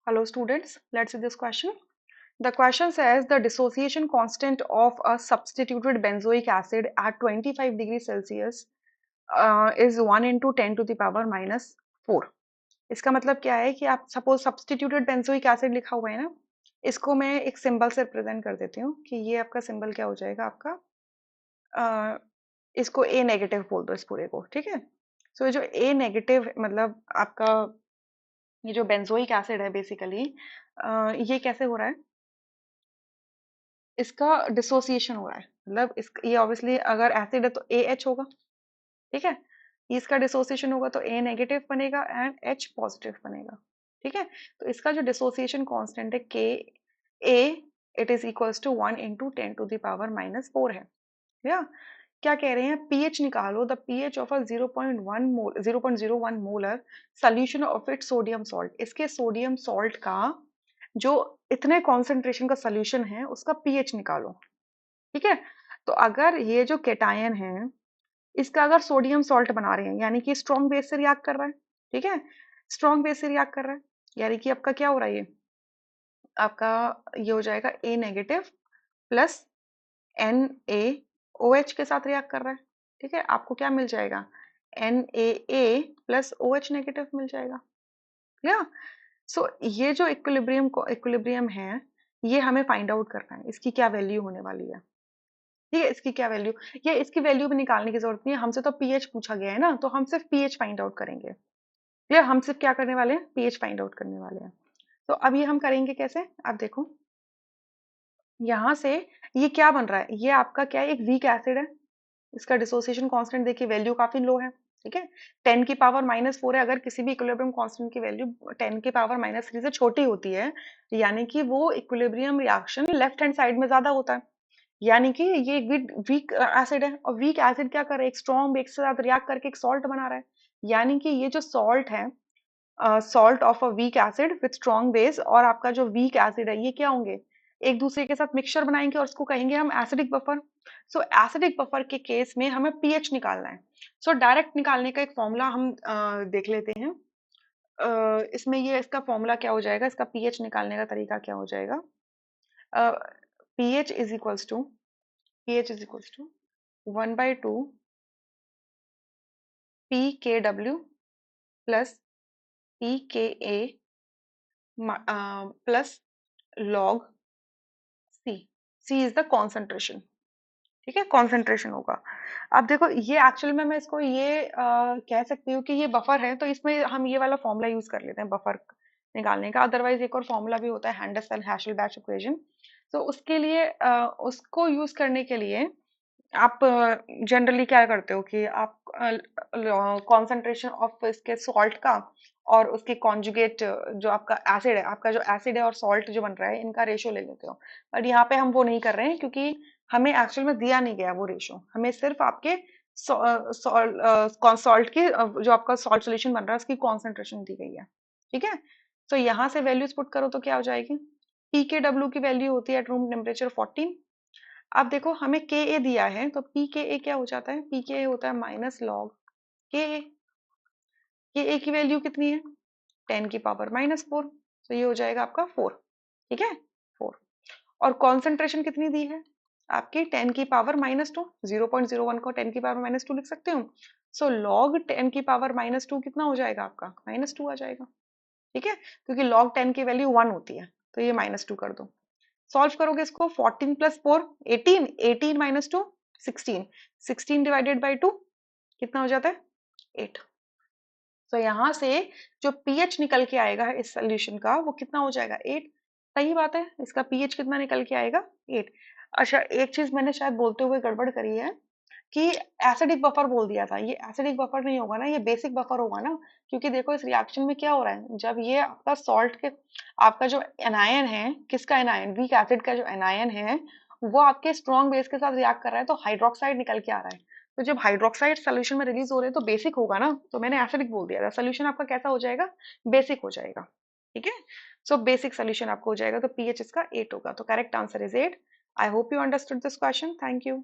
Hello students, let's see this question. The question says the dissociation constant of a substituted benzoic acid at 25 degrees Celsius is 1 into 10 to the power minus 4. इसका मतलब क्या है कि आप suppose substituted benzoic acid लिखा हुआ है ना, इसको मैं एक सिंबल से रिप्रेजेंट कर देती हूँ कि ये आपका सिंबल क्या हो जाएगा आपका इसको ए नेगेटिव बोल दो इस पूरे को, ठीक है। सो जो ए नेगेटिव मतलब आपका ये जो बेंजोइक एसिड है बेसिकली ये कैसे हो रहा है, इसका डिसोसिएशन हो रहा है। मतलब इस ये ऑब्वियसली अगर एसिड है तो ए एच होगा, ठीक है। इसका डिसोसिएशन होगा तो ए नेगेटिव बनेगा एंड एच पॉजिटिव बनेगा, ठीक है। तो इसका जो डिसोसिएशन कांस्टेंट है K a it is equals to 1 into 10 to the power minus 4 है। या क्या कह रहे हैं, पीएच निकालो, the pH of a 0.01 molar solution of it sodium salt. इसके सोडियम सॉल्ट का जो इतने कॉन्सेंट्रेशन का सोल्यूशन है उसका पीएच निकालो, ठीक है। तो अगर ये जो केटायन है इसका अगर सोडियम सॉल्ट बना रहे हैं यानी कि स्ट्रॉन्ग बेस से रिएक्ट कर रहा है, ठीक है, स्ट्रॉन्ग बेस से रिएक्ट कर रहा है, यानी कि आपका क्या हो रहा है, ये आपका ये हो जाएगा A negative plus N A O H के साथ रिएक्ट कर रहा है, ठीक है। आपको क्या मिल जाएगा, N A plus O H negative मिल जाएगा। या सो ये जो इक्विलिब्रियम है ये हमें फाइंड आउट करना है, इसकी क्या वैल्यू होने वाली है, ठीक है। इसकी क्या वैल्यू, ये इसकी वैल्यू भी निकालने की जरूरत नहीं है, हमसे तो पीएच पूछा गया है ना, तो हम सिर्फ पीएच फाइंड आउट करेंगे। क्लियर, हम सिर्फ क्या करने वाले हैं, पीएच फाइंड आउट करने वाले हैं। तो अब ये हम करेंगे कैसे, आप देखो यहाँ से ये क्या बन रहा है, ये आपका क्या है, एक वीक एसिड है। इसका डिसोसिएशन कांस्टेंट देखिए वैल्यू काफी लो है, ठीक है, 10 की पावर माइनस 4 है। अगर किसी भी इक्विलिब्रियम कांस्टेंट की वैल्यू 10 की पावर माइनस 3 से छोटी होती है यानी कि वो equilibrium reaction left hand side में ज्यादा होता है, यानी कि ये वीक एसिड है। और वीक एसिड क्या कर रहा है, एक स्ट्रॉन्ग बेस के साथ रिएक्ट करके एक सॉल्ट बना रहा है, यानी कि ये जो सॉल्ट है salt of a weak acid with strong base और आपका जो वीक एसिड है ये क्या होंगे, एक दूसरे के साथ मिक्सचर बनाएंगे और उसको कहेंगे हम acidic buffer. So acidic buffer के केस में हमें पीएच निकालना है। सो डायरेक्ट निकालने का एक फॉर्मूला हम देख लेते हैं। इसमें ये इसका फॉर्मूला क्या हो जाएगा, इसका पीएच निकालने का तरीका क्या हो जाएगा, pH is equals to pH is equals to 1 by 2 pKw plus pKa plus log C। C is the concentration, ठीक है, कॉन्सेंट्रेशन होगा। अब देखो ये एक्चुअली में मैं इसको ये कह सकती हूँ कि ये बफर है, तो इसमें हम ये वाला फॉर्मूला यूज कर लेते हैं बफर निकालने का। अदरवाइज एक और फॉर्मूला भी होता है हैंडरसन हैशलबैच इक्वेशन, तो उसके लिए उसको यूज करने के लिए आप जनरली क्या करते हो कि आप कॉन्सेंट्रेशन ऑफ इसके सॉल्ट का और उसके कॉन्जुगेट जो आपका एसिड है, आपका जो एसिड है और सॉल्ट जो बन रहा है इनका रेशियो ले लेते हो। बट यहाँ पे हम वो नहीं कर रहे हैं क्योंकि हमें एक्चुअल में दिया नहीं गया वो रेशियो, हमें सिर्फ आपके सॉल्ट की जो आपका सॉल्ट सोल्यूशन बन रहा है उसकी कॉन्सेंट्रेशन दी गई है, ठीक है। तो यहाँ से वैल्यूज पुट करो तो क्या हो जाएगी, पी के डब्ल्यू की वैल्यू होती है एट रूम टेम्परेचर 14। अब देखो हमें के ए दिया है तो पी के ए क्या हो जाता है, पी के ए होता है माइनस लॉग के ए। के ए की वैल्यू कितनी है, 10 की पावर माइनस 4, तो ये हो जाएगा आपका 4, ठीक है 4। और कॉन्सेंट्रेशन कितनी दी है आपकी 10 की पावर माइनस 2, 0.01 को 10 की पावर माइनस 2 लिख सकते हो। सो लॉग 10 की पावर माइनस 2 कितना हो जाएगा आपका, माइनस 2 आ जाएगा, ठीक है, क्योंकि लॉग 10 की वैल्यू 1 होती है तो ये माइनस 2 कर दो। सॉल्व करोगे इसको 14 प्लस 4 18, 18 माइनस 2 16, 16 डिवाइडेड बाई 2 कितना हो जाता है 8। तो यहाँ से जो पीएच निकल के आएगा इस सोल्यूशन का वो कितना हो जाएगा 8। सही बात है, इसका पीएच कितना निकल के आएगा 8। अच्छा एक चीज मैंने शायद बोलते हुए गड़बड़ करी है कि एसिडिक बफर बोल दिया था, ये एसिडिक बफर नहीं होगा ना, ये बेसिक बफर होगा ना, क्योंकि देखो इस रिएक्शन में क्या हो रहा है, जब ये आपका सॉल्ट के आपका जो एनायन है, किसका एनायन, वीक एसिड का जो एनायन है वो आपके स्ट्रॉन्ग बेस के साथ रिएक्ट कर रहा है तो हाइड्रोक्साइड निकल के आ रहा है। तो जब हाइड्रोक्साइड सोल्यूशन में रिलीज हो रहे हैं तो बेसिक होगा ना, तो मैंने एसिडिक बोल दिया था, सोल्यूशन आपका कैसा हो जाएगा, बेसिक हो जाएगा, ठीक है। सो बेसिक सोल्यूशन आपको हो जाएगा तो पीएच इसका 8 होगा, तो correct answer is 8। I hope you understood this question, thank you.